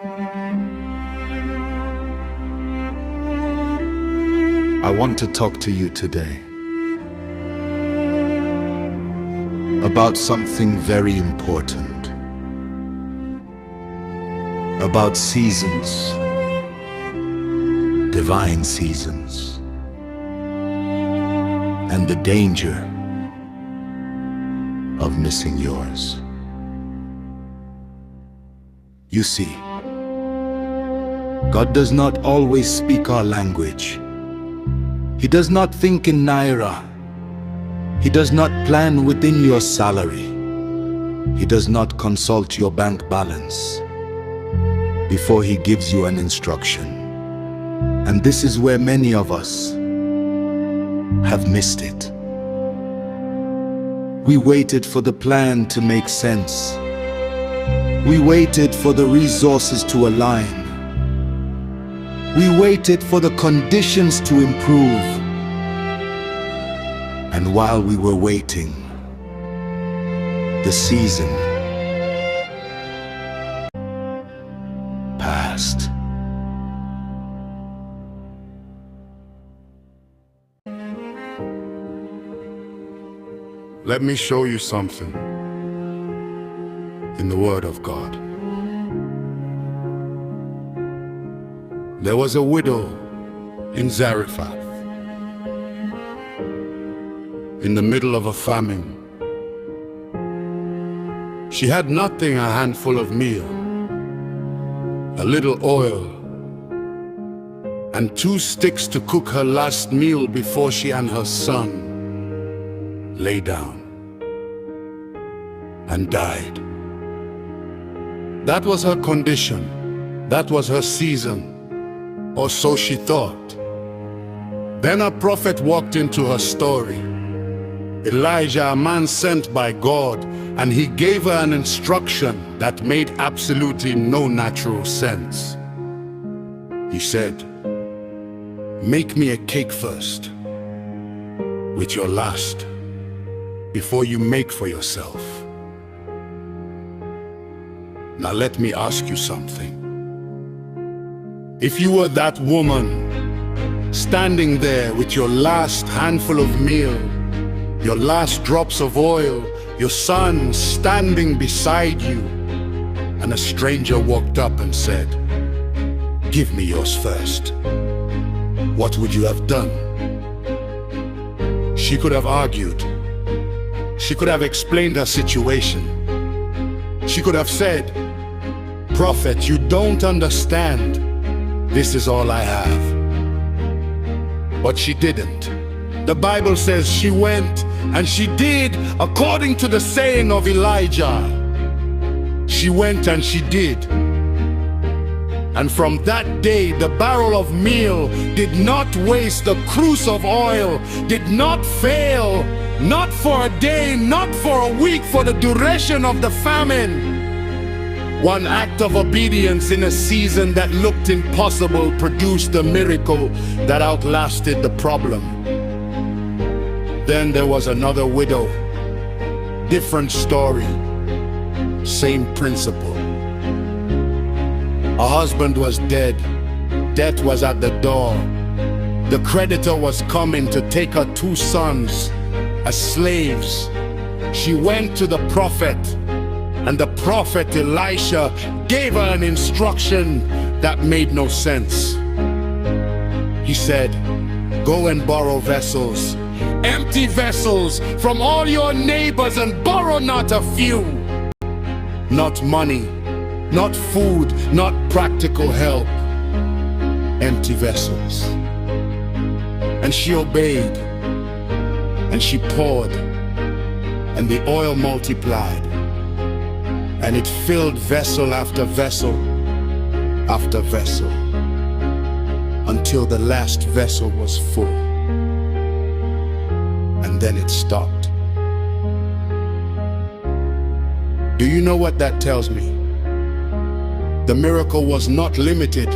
I want to talk to you today about something very important, about seasons, divine seasons, and the danger of missing yours. You see, God does not always speak our language. He does not think in naira. He does not plan within your salary. He does not consult your bank balance before he gives you an instruction. And this is where many of us have missed it. We waited for the plan to make sense. We waited for the resources to align. We waited for the conditions to improve. And while we were waiting, the season passed. Let me show you something in the Word of God. There was a widow in Zarephath in the middle of a famine. She had nothing, a handful of meal, a little oil, and 2 sticks to cook her last meal before she and her son lay down and died. That was her condition. That was her season, or so she thought. Then a prophet walked into her story. Elijah, a man sent by God, and he gave her an instruction that made absolutely no natural sense. He said, "Make me a cake first with your last before you make for yourself." Now let me ask you something. If you were that woman standing there with your last handful of meal, your last drops of oil, your son standing beside you, and a stranger walked up and said, "Give me yours first," what would you have done? She could have argued. She could have explained her situation. She could have said, "Prophet, you don't understand. This is all I have." But she didn't. The Bible says she went and she did according to the saying of Elijah. She went and she did. And from that day, the barrel of meal did not waste, the cruse of oil did not fail, not for a day, not for a week, for the duration of the famine. One act of obedience in a season that looked impossible produced a miracle that outlasted the problem. Then there was another widow. Different story, same principle. Her husband was dead. Death was at the door. The creditor was coming to take her 2 sons as slaves. She went to the prophet, and the prophet Elisha gave her an instruction that made no sense. He said, "Go and borrow vessels, empty vessels from all your neighbors, and borrow not a few." Not money, not food, not practical help. Empty vessels. And she obeyed, and she poured, and the oil multiplied. And it filled vessel after vessel after vessel, until the last vessel was full. And then it stopped. Do you know what that tells me? The miracle was not limited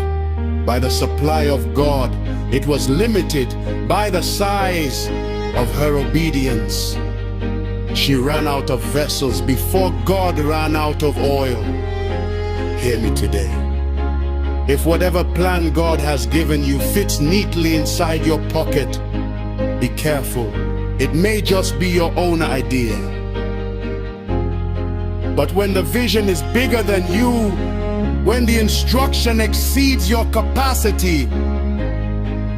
by the supply of God. It was limited by the size of her obedience. She ran out of vessels before God ran out of oil. Hear me today. If whatever plan God has given you fits neatly inside your pocket, be careful. It may just be your own idea. But when the vision is bigger than you, when the instruction exceeds your capacity,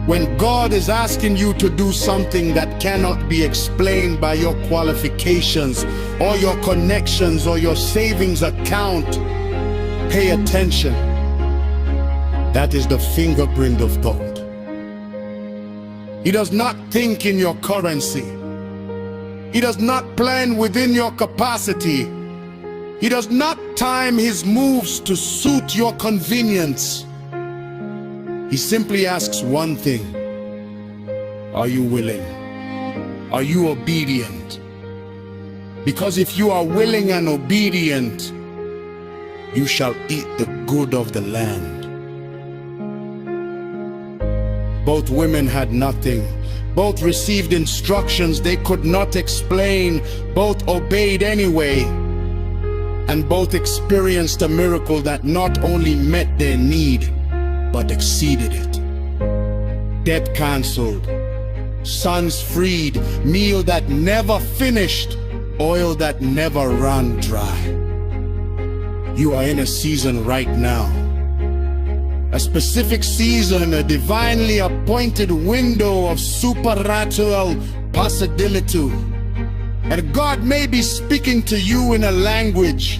when God is asking you to do something that cannot be explained by your qualifications or your connections or your savings account, pay attention. That is the fingerprint of God. He does not think in your currency. He does not plan within your capacity. He does not time his moves to suit your convenience. He simply asks one thing: are you willing? Are you obedient? Because if you are willing and obedient, you shall eat the good of the land. Both women had nothing. Both received instructions they could not explain. Both obeyed anyway. And both experienced a miracle that not only met their need, but exceeded it. Debt canceled, sons freed, meal that never finished, oil that never ran dry. You are in a season right now. A specific season, a divinely appointed window of supernatural possibility. And God may be speaking to you in a language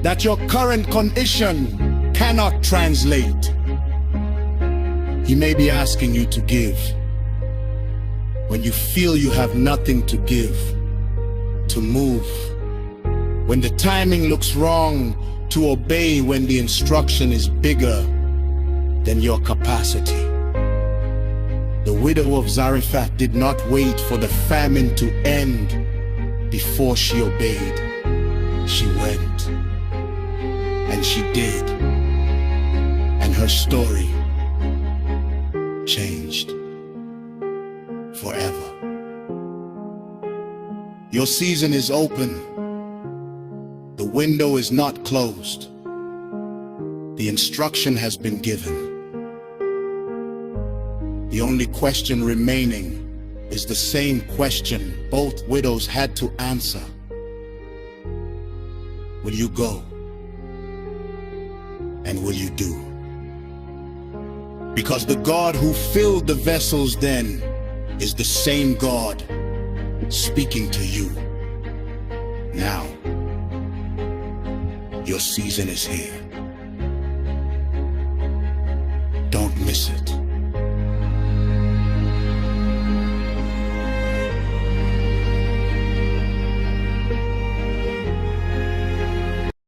that your current condition cannot translate. He may be asking you to give when you feel you have nothing to give, to move when the timing looks wrong, to obey when the instruction is bigger than your capacity. The widow of Zarephath did not wait for the famine to end before she obeyed. She went, and she did, and her story changed forever. Your season is open. The window is not closed. The instruction has been given. The only question remaining is the same question both widows had to answer. Will you go? And will you do? Because the God who filled the vessels then is the same God speaking to you now. Your season is here. Don't miss it.